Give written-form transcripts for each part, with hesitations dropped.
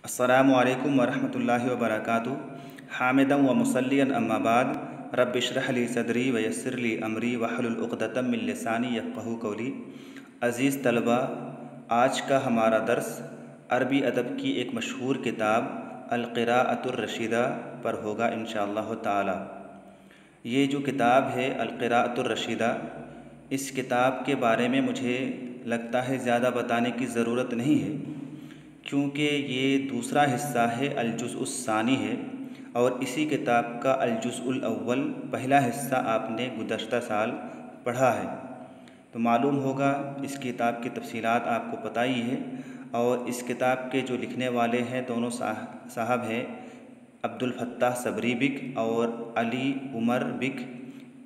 अस्सलामु अलैकुम वरहमतुल्लाहि वबरकातुहू। हामिदन व मुसल्लियन अम्मा बाद रब्बि इश्रह ली सदरी व यस्सिर ली अमरी वहलुल उक़दतम मिन लिसानी यफ़क़हू क़ौली। अज़ीज़ तलबा, आज का हमारा दर्स अरबी अदब की एक मशहूर किताब अल-क़िराअतुर रशीदा पर होगा इंशाअल्लाह ताला। ये जो किताब है अल-क़िराअतुर रशीदा, इस किताब के बारे में मुझे लगता है ज़्यादा बताने की ज़रूरत नहीं है, क्योंकि ये दूसरा हिस्सा है, अल-जुज़्उस्सानी है, और इसी किताब का अल-जुज़्उल अव्वल पहला हिस्सा आपने गुज़श्ता साल पढ़ा है। तो मालूम होगा इस किताब की तफ़सीलात आपको पता ही है। और इस किताब के जो लिखने वाले हैं दोनों साहब हैं, अब्दुल फ़त्ताह सबरी बिक और अली उमर बिक।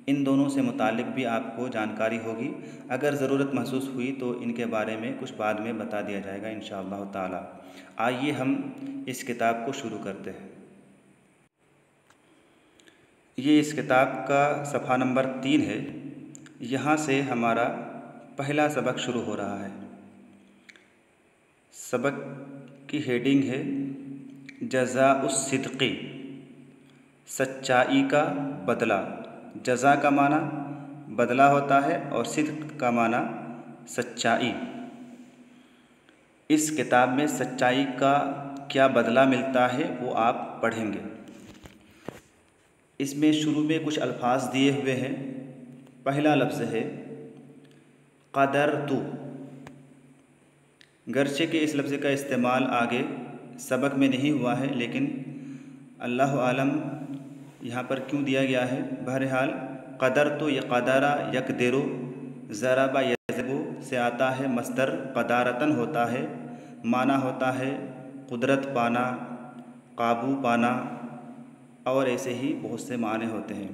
इन दोनों से मुतालिक भी आपको जानकारी होगी। अगर ज़रूरत महसूस हुई तो इनके बारे में कुछ बाद में बता दिया जाएगा इंशाअल्लाह ताला। आइए हम इस किताब को शुरू करते हैं। ये इस किताब का सफ़ा नंबर 3 है। यहाँ से हमारा पहला सबक शुरू हो रहा है। सबक की हेडिंग है जज़ाउस सिद्क़ी, सच्चाई का बदला। जज़ा का माना बदला होता है और सिद्क़ का माना सच्चाई। इस किताब में सच्चाई का क्या बदला मिलता है वो आप पढ़ेंगे। इसमें शुरू में कुछ अल्फाज दिए हुए हैं। पहला लफ्ज़ है क़दरतु। गर्चे के इस लफ्ज़ का इस्तेमाल आगे सबक में नहीं हुआ है, लेकिन अल्लाह आलम यहाँ पर क्यों दिया गया है। बहरहाल क़दरतु या क़दरा यक़दिरु, ज़रबा यज़रिबु से आता है। मस्दर क़दारतन होता है, माना होता है कुदरत पाना, काबू पाना, और ऐसे ही बहुत से माने होते हैं।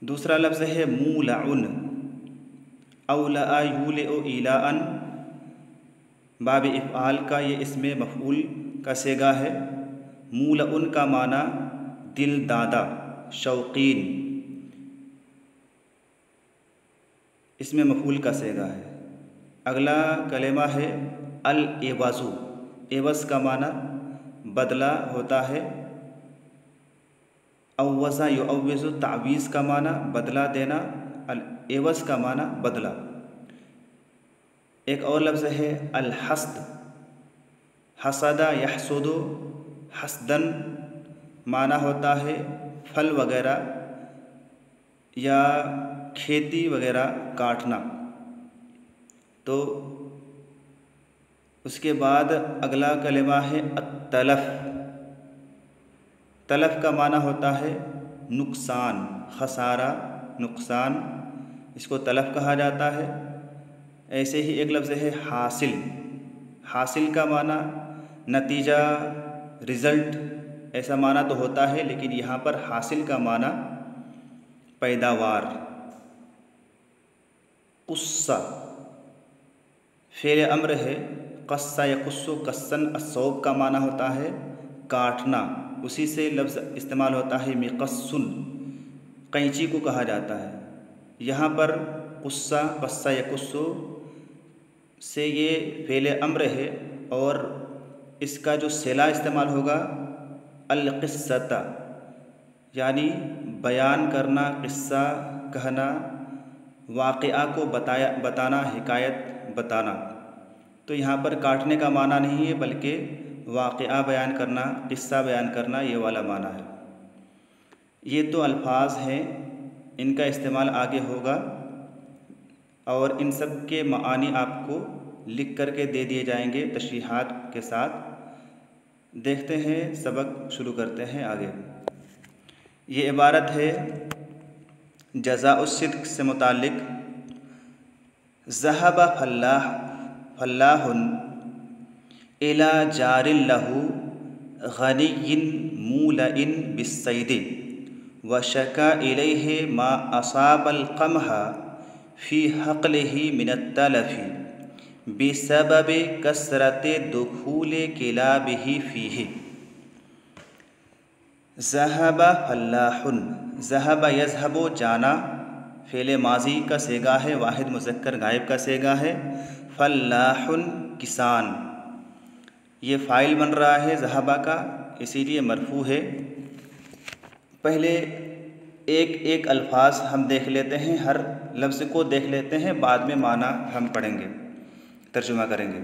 दूसरा लफ्ज़ है मूलउन, औला यूलिउ इलाअन। बाब इफ़आल का ये इसमें मफ़ऊल का सेगा है। मूलउन का माना दिल दादा, शौकीन, इसमें मफ़ऊल का सेगा है। अगला कलेमा है अल एवाज़ु। एवज़ का माना बदला होता है। अव्वज़ा युअव्विज़ु, तावीज़ का माना बदला देना, अल एवज़ का माना बदला। एक और लफ्ज़ है अल हस्द। हसदा यहसुदु, हसदन माना होता है फल वगैरह या खेती वगैरह काटना। तो उसके बाद अगला कलिमा है अत्तलफ़। तलफ़ का माना होता है नुकसान, खसारा, नुकसान, इसको तलफ़ कहा जाता है। ऐसे ही एक लफ्ज़ है हासिल। हासिल का माना नतीजा, रिज़ल्ट, ऐसा माना तो होता है, लेकिन यहाँ पर हासिल का माना पैदावार। क़ुस्सा फ़ेल अम्र है। क़स्सा यक़ुस्सु क़स्सन, अस्सौब का माना होता है काटना। उसी से लफ्ज़ इस्तेमाल होता है मिक़स्सुन, कैंची को कहा जाता है। यहाँ पर क़ुस्सा, क़स्सा यक़ुस्सु से ये फ़ेल अम्र है और इसका जो सिला इस्तेमाल होगा अल-क़िस्सता, यानी बयान करना, क़िस्सा कहना, वाक़िआ को बताना, हिकायत बताना। तो यहाँ पर काटने का माना नहीं है, बल्कि वाक़िआ बयान करना, क़िस्सा बयान करना, ये वाला माना है। ये तो अल्फाज हैं, इनका इस्तेमाल आगे होगा और इन सब के मानी आपको लिख कर के दे दिए जाएंगे तशरीहात के साथ। देखते हैं, सबक शुरू करते हैं आगे। ये इबारत है जज़ाउस सिद्क़ से मुताल्लिक़। ज़हबा फल्लाहुन इला जारिन लहू गनिय्यिन मूलइन बिस्सैद व शका इलैहि मा असाबल क़महा फ़ी हक़लिही मिनत तलफ़ी बिसबब कसरते दुखूले किलाबिही फ़ीही। ज़हबा फल्लाहुन, ज़हबा यज़हबु जाना, फ़ेल माज़ी का सेगा है, वाहिद मुज़क्कर गायब का सेगा है। फल्लाहुन किसान, ये फ़ाइल बन रहा है ज़हाबा का, इसीलिए मरफू है। पहले एक एक अल्फाज हम देख लेते हैं, हर लफ्ज़ को देख लेते हैं, बाद में माना हम पढ़ेंगे, तर्जुमा करेंगे।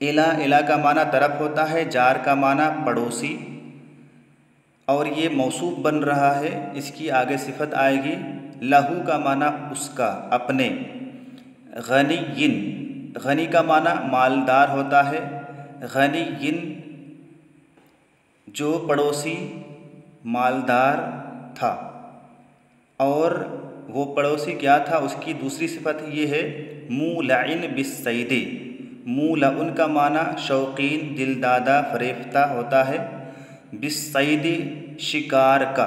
इला का माना तरफ होता है, जार का माना पड़ोसी, और ये मौसूफ बन रहा है, इसकी आगे सिफत आएगी। लहू का माना उसका, अपने। गनीयिन, गनी का माना मालदार होता है। गनीयिन जो पड़ोसी मालदार था, और वो पड़ोसी क्या था, उसकी दूसरी सिफत ये है मूलइन बिस्सैदी। मूलउन का माना शौकीन, दिलदादा, फरेफ्ता होता है। बिस्सैदी शिकार का।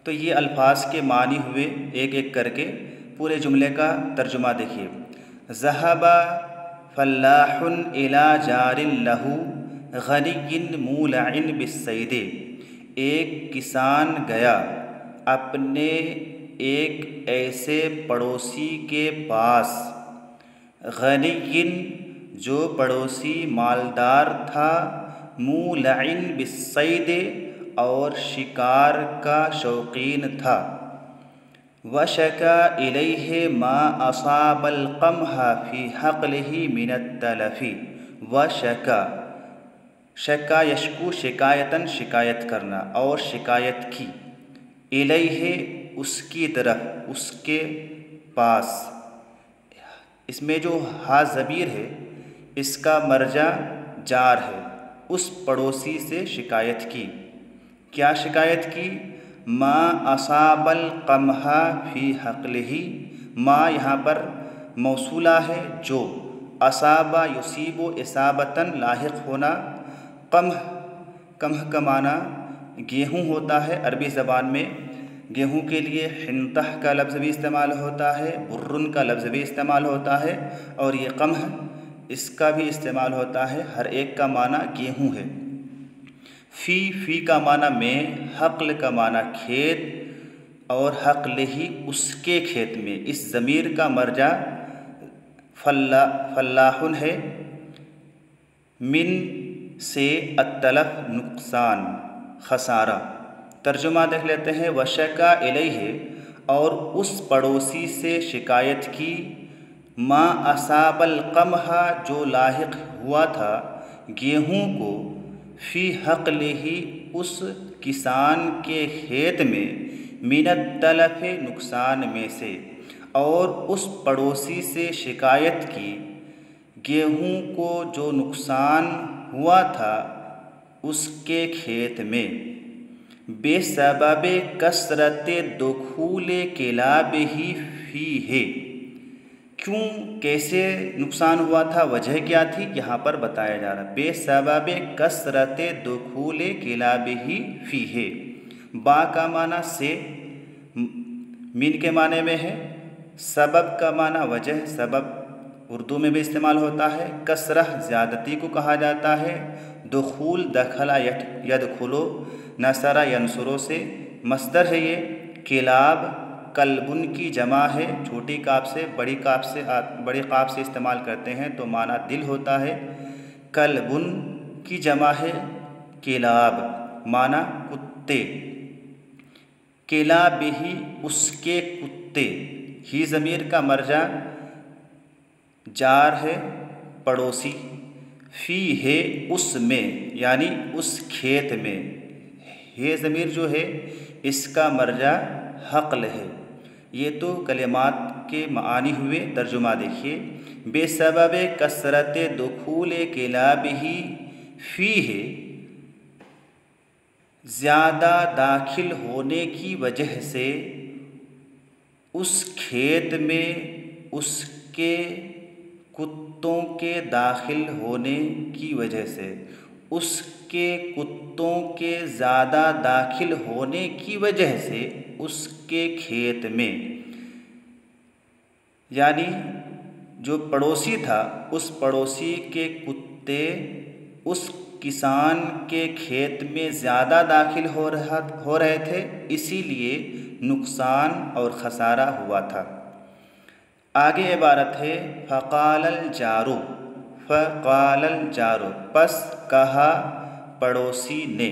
तो ये अल्फाज के मानी हुए एक एक करके पूरे जुमले का तर्जुमा देखिए। ज़हबा फल्लाहुन इला जारिन लहू गनीयिन मूलइन बिस्सैदी। एक किसान गया अपने एक ऐसे पड़ोसी के पास, गनीयिन जो पड़ोसी मालदार था, मूलइन बिस्सैदी और शिकार का शौकीन था। वशका इलैहि मा असाबल क़म्हा फ़ी हक़्लिही मिनत तलफ़ी। वशका, शका यशकु शिकायतन, शिकायत करना, और शिकायत की। इलैहि उसकी तरफ, उसके पास। इसमें जो हा ज़मीर है इसका मर्जा जार है। उस पड़ोसी से शिकायत की। क्या शिकायत की? मा असाबल क़म्हा फ़ी हक़्लिही। मा यहाँ पर मौसूला है जो। असाबा युसीबु इसाबतन, लाहिक़ होना। क़म्ह, क़म्ह का माना गेहूँ होता है। अरबी ज़बान में गेहूँ के लिए हिंतह का लफ्ज़ भी इस्तेमाल होता है, बुर्रुन का लफ्ज़ भी इस्तेमाल होता है, और ये क़म्ह इसका भी इस्तेमाल होता है। हर एक का माना गेहूँ है। फ़ी का माना में, हक़्ल का माना खेत, और हक़्लिही उसके खेत में। इस ज़मीर का मर्जा फल्लाहुन है। मिन से अत्तलफ़ नुकसान, खसारा। तर्जुमा देख लेते हैं। वशका इलैहि और उस पड़ोसी से शिकायत की। मा असाबल क़म्हा जो लाहिक़ हुआ था गेहूँ को। फ़ी हक़्लिही उस किसान के खेत में। मिनत तलफ़ नुकसान में से। और उस पड़ोसी से शिकायत की गेहूँ को जो नुकसान हुआ था उसके खेत में। बेसबबे कसरते दुखूले किलाबिही फ़ीहे। क्यों, कैसे नुकसान हुआ था, वजह क्या थी, यहाँ पर बताया जा रहा है। बेसबबे कसरते दुखूले किलाबिही फ़ीहे। बा का माना से, मीन के माने में है। सबब का माना वजह, सबब उर्दू में भी इस्तेमाल होता है। कसरह ज़्यादती को कहा जाता है। दुखूल दखला यदखुलो, नसरा यनसुरो से मस्दर है ये। किलाब कल्बुन की जमा है। छोटी काफ से बड़ी काफ से इस्तेमाल करते हैं तो माना दिल होता है। कल्बुन की जमा है किलाब, माना कुत्ते। किलाबिही उसके कुत्ते। ही ज़मीर का मर्जा जार है, पड़ोसी। फ़ी है उसमें, यानी उस खेत में। ये ज़मीर जो है इसका मर्जा हक़्ल है। ये तो कलिमात के मानी हुए, तर्जुमा देखिए। बेसबबे कसरते दुखूले किलाबिही फ़ीहे, ज़्यादा दाखिल होने की वजह से उस खेत में, उसके कुत्तों के दाखिल होने की वजह से, उसके कुत्तों के ज़्यादा दाखिल होने की वजह से उसके खेत में। यानी जो पड़ोसी था उस पड़ोसी के कुत्ते उस किसान के खेत में ज़्यादा दाखिल हो रहे थे, इसीलिए नुकसान और ख़सारा हुआ था। आगे इबारत है फ़क़ालल जारू। फ़क़ालल जारो, पस कहा पड़ोसी ने।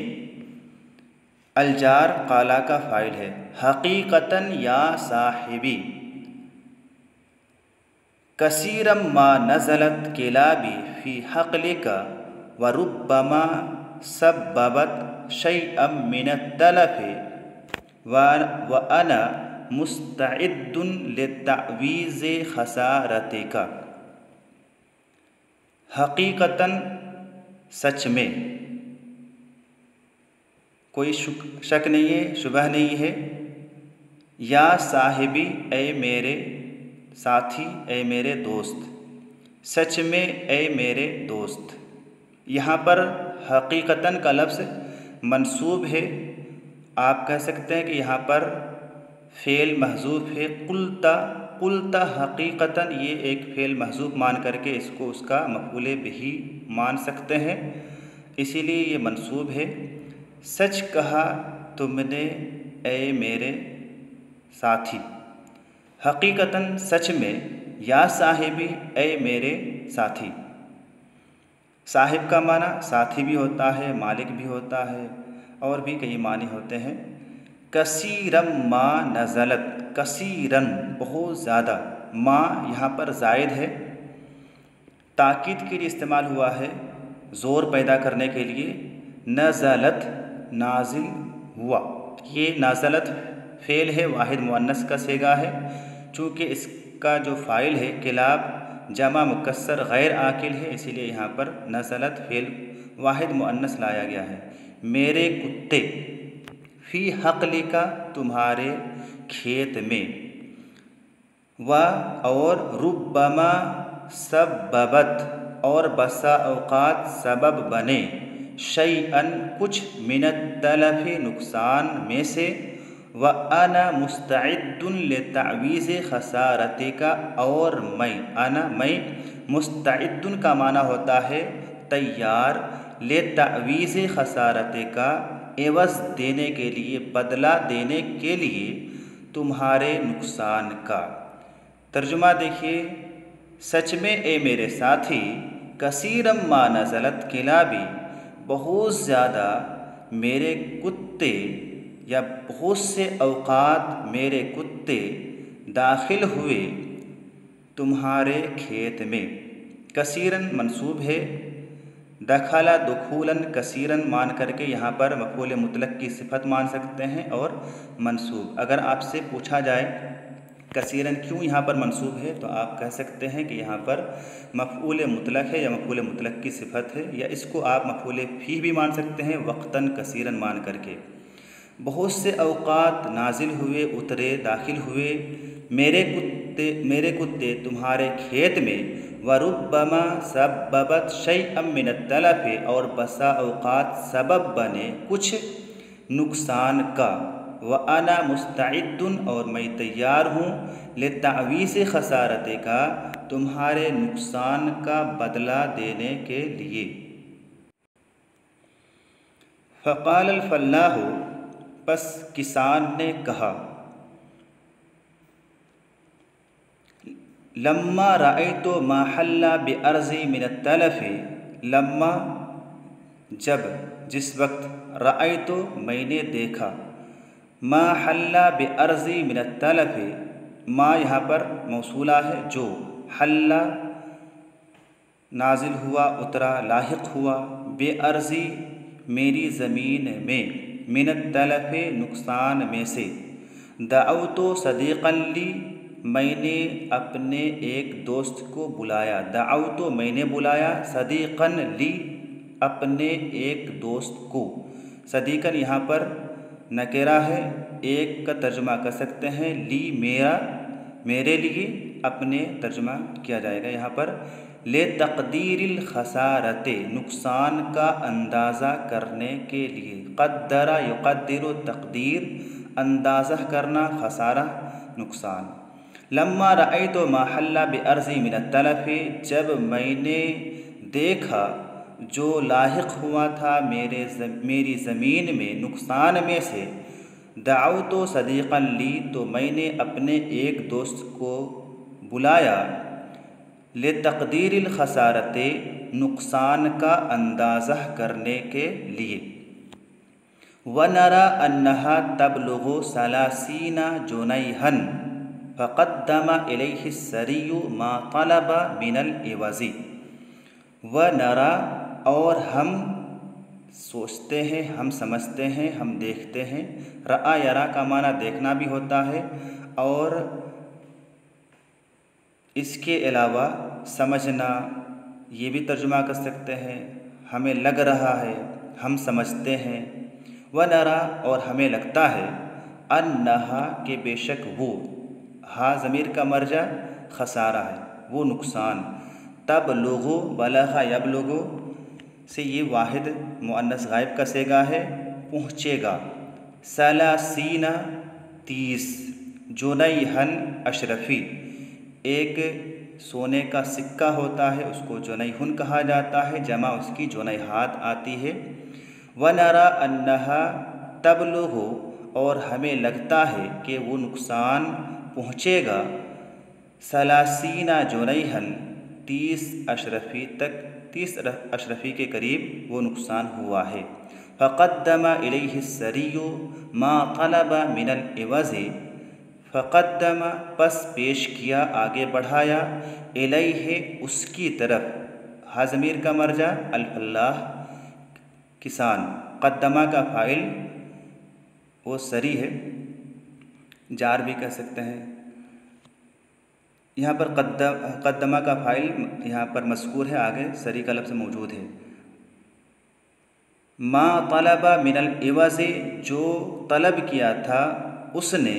अलजार काला का फ़ाइल है। हकीकतन या साहिबी, कसीरम मा नज़लत किलाबी फ़ी हक़लिका व रुब्बमा सब्बबत शैअम मिनत तलफ़ि व अना मुस्तइद्दुन लित्तअवीज़े खसारतिका। हकीकतन सच में, कोई शक नहीं है, शुबह नहीं है। या साहिबी, ए मेरे साथी, ए मेरे दोस्त। सच में, ए मेरे दोस्त। यहाँ पर हकीकतन का लफ्ज़ मंसूब है। आप कह सकते हैं कि यहाँ पर फ़ेल महज़ूफ़ है। कुल्ता, कुल्ता हकीकतन, ये एक फ़ेल महज़ूफ़ मान करके इसको उसका मफ़ऊल बिही मान सकते हैं, इसीलिए ये मंसूब है। सच कहा तुमने ए मेरे साथी। हकीकतन सच में, या साहिबी, ए मेरे साथी। साहिब का माना साथी भी होता है, मालिक भी होता है, और भी कई मानी होते हैं। कसीरम मा नज़लत, कसीरन बहुत ज़्यादा। माँ यहाँ पर ज़ायद है, ताकीद के लिए इस्तेमाल हुआ है, ज़ोर पैदा करने के लिए। नज़लत नाजिल हुआ, ये नाज़लत फ़ेल है, वाहिद मुअन्नस का सेगा है। चूँकि इसका जो फ़ाइल है किलाब जमा मुकस्सर गैर आकिल है, इसीलिए यहाँ पर नज़लत फ़ेल वाहिद मुअन्नस लाया गया है। मेरे कुत्ते, फ़ी हक़लिका तुम्हारे खेत में, व और रुब्बमा सब्बबत और बसा औक़ात सबब बने, शैअन कुछ, मिनत तलफ़ि नुकसान में से, व अना मुस्तइद्दुन लित्तअवीज़े खसारतिका और मैं, अना मैं, मुस्तइद्दुन का माना होता है तैयार, लित्तअवीज़े खसारतिका एवज़ देने के लिए, बदला देने के लिए तुम्हारे नुकसान का। तर्जुमा देखिए, सच में ए मेरे साथी, कसीरम मा नज़लत किलाबी, बहुत ज़्यादा मेरे कुत्ते या बहुत से औक़ात मेरे कुत्ते दाखिल हुए तुम्हारे खेत में। कसीरन मंसूब है, दखला दुखूलन कसीरन मान करके यहाँ पर मफ़ऊल मुतलक की सिफत मान सकते हैं और मंसूब। अगर आपसे पूछा जाए कसीरन क्यों यहाँ पर मंसूब है, तो आप कह सकते हैं कि यहाँ पर मफ़ऊल मुतलक है या मफ़ऊल मुतलक की सिफत है, या इसको आप मफ़ऊल फ़ीह भी मान सकते हैं वक्तन कसीरन मान करके। बहुत से औक़ात नाजिल हुए, उतरे, दाखिल हुए मेरे कुत्ते तुम्हारे खेत में, व रुब्बमा सब्बबत शैअम मिनत तलफ़ि और बसा औक़ात सबब बने कुछ नुकसान का, व अना मुस्तइद्दुन और मैं तैयार हूँ, लित्तअवीज़े खसारतिका तुम्हारे नुकसान का बदला देने के लिए। फ़क़ालल फ़ल्लाहु, बस किसान ने कहा, लम्मा रअयतु मा हल्ला बिअर्ज़ी मिनत तलफ़ि, लम्मा जब, जिस वक्त, रअयतु मैंने देखा, मा हल्ला बिअर्ज़ी मिनत तलफ़ि, मा यहाँ पर मौसूला है, जो, हल्ला नाजिल हुआ, उतरा, लाहिक हुआ, बेअर्ज़ी मेरी ज़मीन में, मिनत तलफ़ि नुकसान में से, दअउतु सदीक़न ली मैंने अपने एक दोस्त को बुलाया, दअउतु मैंने बुलाया, सदीक़न ली अपने एक दोस्त को। सदीक़न यहाँ पर नकेरा है, एक का तर्जुमा कर सकते हैं ली मेरा, मेरे लिए, अपने तर्जुमा किया जाएगा यहाँ पर ले तक़दीरिल खसारते नुकसान का अंदाज़ा करने के लिए। क़द्दरा युक़द्दिरु तक़दीर अंदाज़ा करना, खसारा नुकसान। लम्मा रअयतु मा हल्ला बिअर्ज़ी मिनत तलफ़ि, जब मैंने देखा जो लाहिक हुआ था मेरी ज़मीन में नुकसान में से, दअउतु सदीक़न ली तो मैंने अपने एक दोस्त को बुलाया, ले तक़दीरिल खसारते, नुकसान का अंदाज़ा करने के लिए। व नरा अन्नहा तबलुगु सलासीना जुनैहन फ़क़द्दम इलैहि सरियु मा तलबा मिनल इवज़ी। व नरा, और हम सोचते हैं, हम समझते हैं, हम देखते हैं। रआ यरा का माना देखना भी होता है, और इसके अलावा समझना ये भी तर्जुमा कर सकते हैं। हमें लग रहा है, हम समझते हैं। व नरा, और हमें लगता है, अन्नहा के बेशक वो, हा ज़मीर का मर्जा खसारा है, वो नुकसान। तब लोगो बलगा यबलुगु से ये वाहिद मुअन्नस गायब का सेगा है, पहुँचेगा। सलासीना 30, जुनैहन अशरफ़ी, एक सोने का सिक्का होता है, उसको जुनैहुन कहा जाता है, जमा उसकी जुनैहात आती है। व नरा अन्नहा तबलुगु, और हमें लगता है कि वो नुकसान पहुँचेगा। सलासीना जुनैहन, 30 अशरफ़ी तक, 30 अशरफ़ी के करीब वो नुकसान हुआ है। फ़क़द्दम इलैहि सरियु मा तलबा मिनल इवज़ी, फ़क़द्दम पस पेश किया, आगे बढ़ाया, इलैहि उसकी तरफ, हा ज़मीर का मर्जा अल-फल्लाह किसान, क़द्दमा का फ़ाइल वो सरी है, जार भी कह सकते हैं। यहाँ पर क़द्दमा का फ़ाइल यहाँ पर मज़कूर है, आगे सरी का लफ्ज़ मौजूद है। मा तलबा मिनल इवज़े, जो तलब किया था उसने,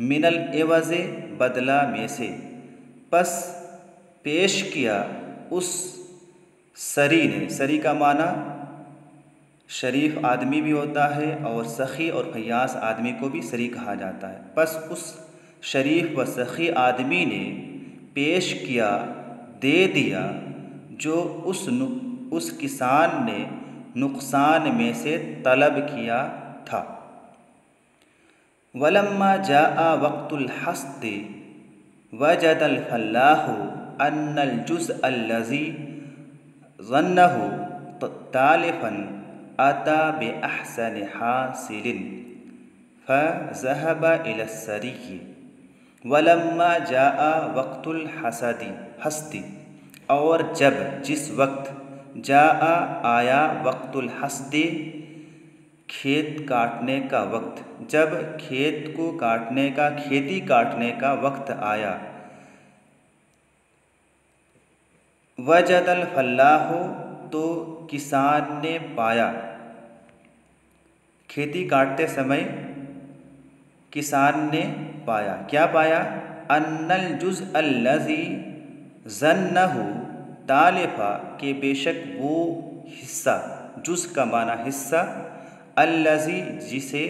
मिनल इवज़े बदला में से, पस पेश किया उस सरी ने। सरी का माना शरीफ आदमी भी होता है, और सखी और फयास आदमी को भी सरी कहा जाता है। पस उस शरीफ व सखी आदमी ने पेश किया, दे दिया, जो उस किसान ने नुकसान में से तलब किया था। वलम्मा जाआ वक्तुल हस्दि वजदल फल्लाहु अन्नल जुज़ अल्लज़ी ज़न्नहु तालिफन अता बि अहसन हासिलिन फ़ज़हब इला सरिय्य। वलम्मा जाआ वक्तुल हस्दी, और जब, जिस वक्त, जाआ आया, वक्तुल हस्दी, खेत काटने का वक्त, जब खेत को काटने का, खेती काटने का वक्त आया। वजदल फल्लाहु, तो किसान ने पाया, खेती काटते समय किसान ने पाया, क्या पाया? अन्नल जुज़ अल्लज़ी ज़न्नहु तालिफ़ा, के बेशक वो हिस्सा, जुज़ का माना हिस्सा, अल्लज़ी जिसे,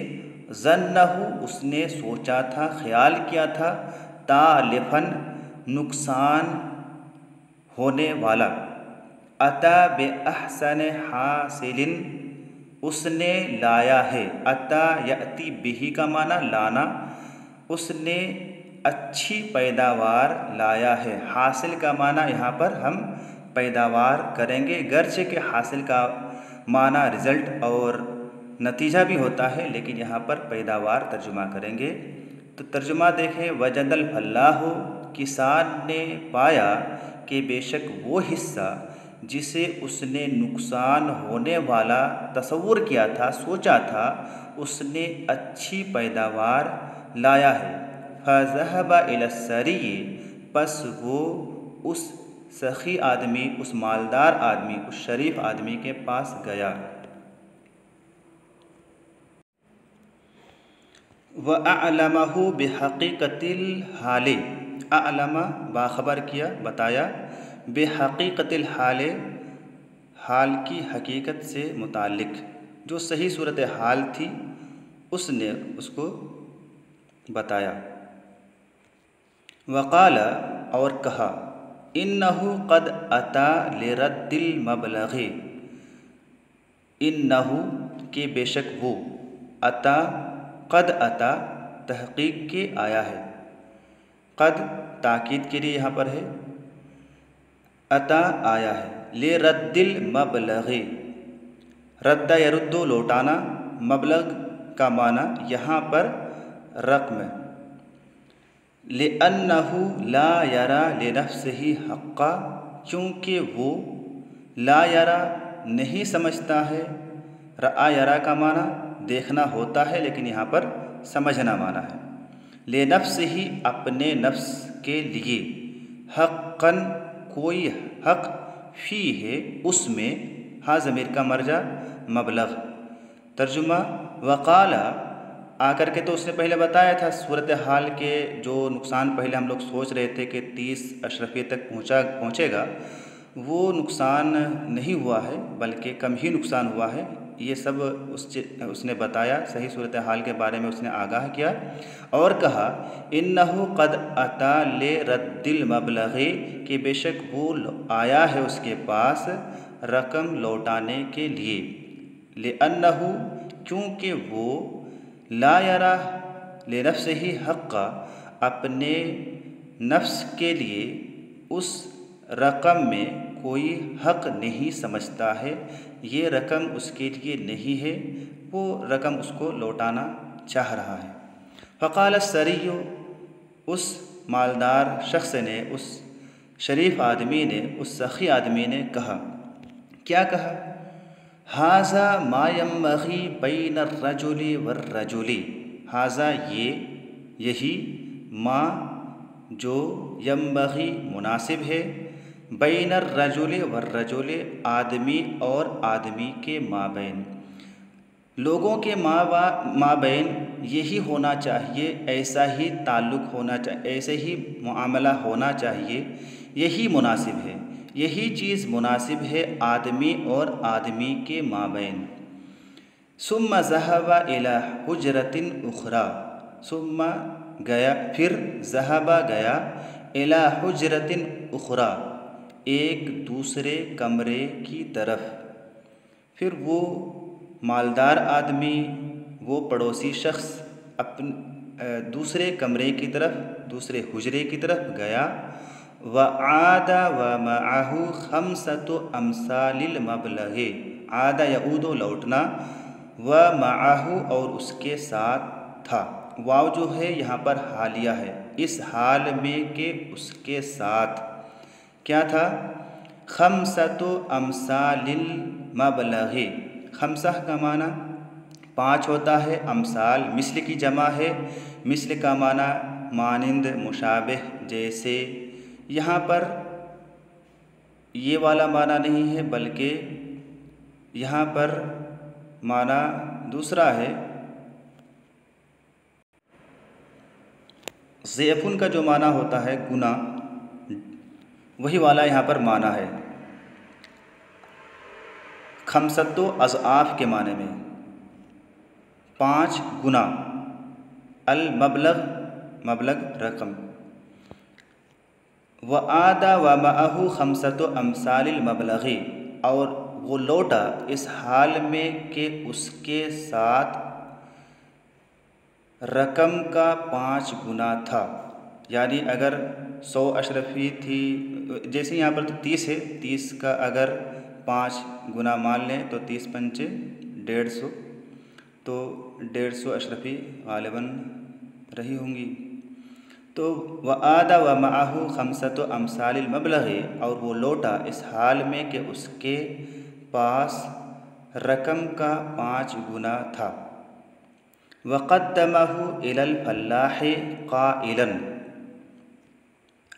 ज़न्नहु उसने सोचा था, ख्याल किया था, तालिफ़न नुकसान होने वाला, अता बे अहसन हासिलिन उसने लाया है, अता यअती बिही का माना लाना, उसने अच्छी पैदावार लाया है। हासिल का माना यहाँ पर हम पैदावार करेंगे, गर्चे के हासिल का माना रिज़ल्ट और नतीजा भी होता है, लेकिन यहाँ पर पैदावार तर्जुमा करेंगे। तो तर्जुमा देखें, वजदल फल्लाहु किसान ने पाया कि बेशक वो हिस्सा जिसे उसने नुकसान होने वाला तसव्वुर किया था, सोचा था, उसने अच्छी पैदावार लाया है। फ़ज़हबा इला सरिय्य, बस वो उस सखी आदमी, उस मालदार आदमी, उस शरीफ आदमी के पास गया। व अअलमहु बिहक़ीक़तिल हाले, अअलमा बाख़बर किया, बताया, बिहक़ीक़तिल हाले हाल की हकीकत से मुताल्लिक़, जो सही सूरत हाल थी उसने उसको बताया। वक़ाल, और कहा, इन्नहु क़द अता लिरद्दिल मबलग़ि, इन्नहु के बेशक वो, अता क़द अता तहक़ीक़ के आया है, क़द ताकीद के लिए यहाँ पर है, अता आया है, ले रद्दिल मबलग़ि, रद्दा यरुद्दो लौटाना, मबलग का माना यहाँ पर रक़्म, लिअन्नहु ला यरा लिनफ्सिही हक़्क़ा, क्योंकि वो ला यरा नहीं समझता है। रआ यरा का माना देखना होता है, लेकिन यहाँ पर समझना माना है। लिनफ्सिही अपने नफ्स के लिए, हक़्क़न कोई हक़, फ़ी है उसमें, हाँ ज़मीर का मर्जा मबलग। तर्जुमा, वक़ाला आकर के तो उसने पहले बताया था सूरत हाल के जो नुकसान पहले हम लोग सोच रहे थे कि 30 अशरफिये तक पहुँचेगा, वो नुकसान नहीं हुआ है, बल्कि कम ही नुकसान हुआ है। ये सब उसने बताया, सही सूरत हाल के बारे में उसने आगाह किया और कहा इन्नहु क़द अता ले रद्दिल मबलग़ि, कि बेशक वो आया है उसके पास रकम लौटाने के लिए। लिअन्नहु, क्योंकि वो ला यरा लिनफ्सिही हक़्क़ा, अपने नफ्स के लिए उस रकम में कोई हक़ नहीं समझता है, ये रकम उसके लिए नहीं है, वो रकम उसको लौटाना चाह रहा है। फ़क़ाल सरियो, उस मालदार शख्स ने, उस शरीफ आदमी ने, उस सखी आदमी ने कहा, क्या कहा, हाज़ा मा यंबग़ी बैन अर्रजुलि वर्रजुलि, हाज़ा ये, यही, माँ जो, यंबग़ी मुनासिब है, बैन अर्रजुलि वर्रजुलि, आदमी और आदमी के माबैन, लोगों के माबैन यही होना चाहिए, ऐसा ही ताल्लुक़ होना चाहिए, ऐसे ही मुआमला होना चाहिए, यही मुनासिब है, यही चीज़ मुनासिब है आदमी और आदमी के माबैन। सुम्मा ज़हबा इला हुजरतिन उखरा, सुम्मा गया, फिर ज़हबा गया, इला हुजरतिन उखरा, एक दूसरे कमरे की तरफ। फिर वो मालदार आदमी, वो पड़ोसी शख्स दूसरे कमरे की तरफ, दूसरे हुजरे की तरफ गया। व आदा व मअहु खम्सतु अमसालिल मबलग़ि, आदा यऊदो लौटना, व मअहु और उसके साथ था। वाव जो है यहाँ पर हालिया है, इस हाल में के उसके साथ क्या था, खम्सतु अमसालिल मबलग़ि, खम्सह का माना 5 होता है, अमसाल मिस्ल की जमा है, मिस्ल का माना मानिंद, मुशाबिह, जैसे। यहाँ पर ये वाला माना नहीं है, बल्कि यहाँ पर माना दूसरा है। ज़ेफ़ुन का जो माना होता है गुना, वही वाला यहाँ पर माना है। खमसतो अज़आफ़ के माने में 5 गुना, अल मबलग, मबलग रकम, व आदा व मअहु खमसतो अमसालिल मबलग़ि, और वो लौटा इस हाल में कि उसके साथ रकम का 5 गुना था। यानी अगर 100 अशरफी थी, जैसे यहाँ पर तो 30 है, 30 का अगर 5 गुना मान लें तो 30 पंचे 150, तो 150 अशरफी गालिबन रही होंगी। तो व आदा व मअहु खमसतो अमसालिल मबलग़ि, और वो लौटा इस हाल में कि उसके पास रकम का 5 गुना था। वक़द्दमहु इलल फल्लाहि क़ाइलन,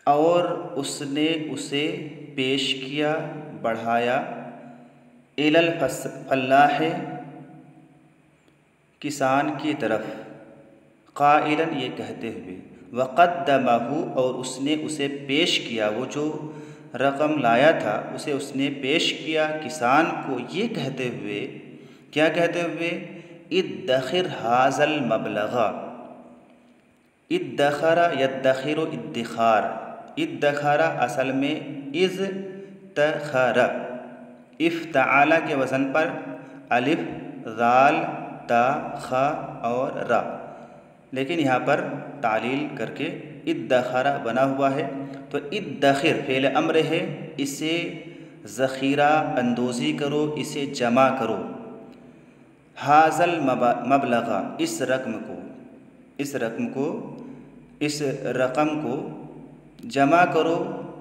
और उसने उसे पेश किया, बढ़ाया, इलल फल्लाहि, किसान की तरफ, क़ाइलन ये कहते हुए, वक़द्दमहु, और उसने उसे पेश किया, वो जो रकम लाया था उसे उसने पेश किया किसान को, ये कहते हुए, क्या कहते हुए, इद्दखिर हाज़ल मबलग़ा, इद्दखरा यद्दखिरु इद्दिखार, इद्दखरा असल में इज़्तखरा, इफ़्ताला के वज़न पर अलिफ, ज़ाल, ता, ख़ा और रा, लेकिन यहाँ पर तालील करके इद्दखरा बना हुआ है। तो इद्दखिर फ़ेल अम्र है, इसे ज़ख़ीरा अंदोज़ी करो, इसे जमा करो। हाज़ल मबलगा, इस रकम को जमा करो,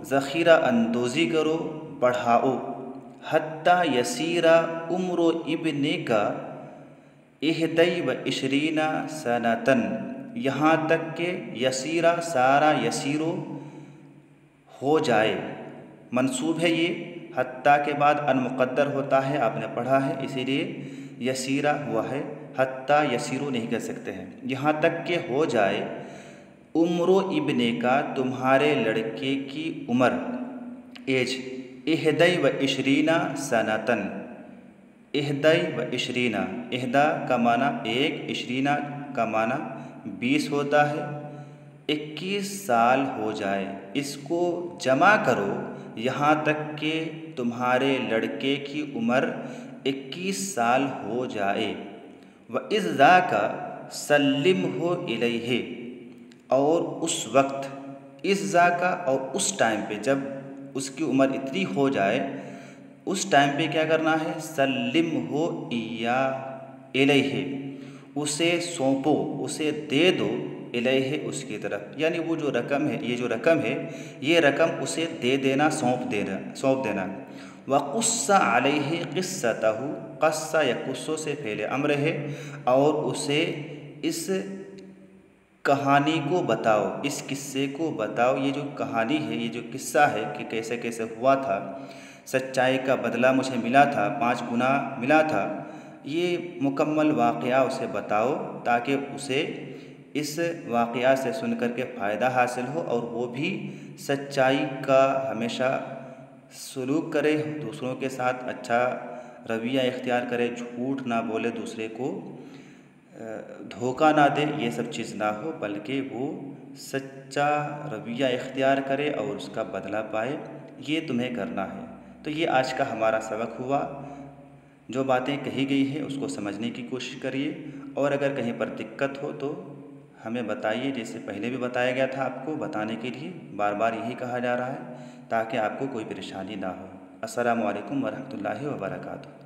ज़ख़ीरा अंदोज़ी करो, बढ़ाओ। हत्ता यसीरा उम्र इब्ने का इहदई व इशरीना सनतन, यहाँ तक के यसीरा सारा यसीरो हो जाए। मंसूब है ये, हत्ता के बाद अनमुक़द्दर होता है, आपने पढ़ा है, इसीलिए यसीरा हुआ है, हत्ता यसीरो नहीं कह सकते हैं। यहाँ तक के हो जाए उम्रो इब्ने का, तुम्हारे लड़के की उम्र, एज, इहदई व इशरीना सनतन, इहदई व इशरीना, इहदा का माना एक, इशरीना का माना 20 होता है। 21 साल हो जाए, इसको जमा करो, यहाँ तक कि तुम्हारे लड़के की उम्र 21 साल हो जाए। व इज़्ज़ा का सल्लिम हो इलैहि, और उस वक्त, इज़्ज़ा का और उस टाइम पे, जब उसकी उम्र इतनी हो जाए, उस टाइम पे क्या करना है, सल्लिम हो इया इलैहि, उसे सौंपो, उसे दे दो, इलैहि उसकी तरफ, यानी वो जो रकम है, ये जो रकम है, ये रकम उसे दे देना, सौंप देना। वक़ुस्सा अलैहि क़िस्सतहु, क़स्सा या कुस्सो से फ़ेल अम्र है, और उसे इस कहानी को बताओ, इस किस्से को बताओ। ये जो कहानी है, ये जो किस्सा है कि कैसे कैसे हुआ था, सच्चाई का बदला मुझे मिला था, 5 गुना मिला था, ये मुकम्मल वाक़या उसे बताओ, ताकि उसे इस वाक़या से सुन कर के फ़ायदा हासिल हो और वो भी सच्चाई का हमेशा सलूक करे, दूसरों के साथ अच्छा रवैया इख्तियार करे, झूठ ना बोले, दूसरे को धोखा ना दे, ये सब चीज़ ना हो, बल्कि वो सच्चा रवैया इख्तियार करे और उसका बदला पाए। ये तुम्हें करना है। तो ये आज का हमारा सबक हुआ। जो बातें कही गई हैं उसको समझने की कोशिश करिए, और अगर कहीं पर दिक्कत हो तो हमें बताइए, जैसे पहले भी बताया गया था आपको, बताने के लिए बार बार यही कहा जा रहा है ताकि आपको कोई परेशानी ना हो। अस्सलामु अलैकुम वरहमतुल्लाहि वबरकातुहू।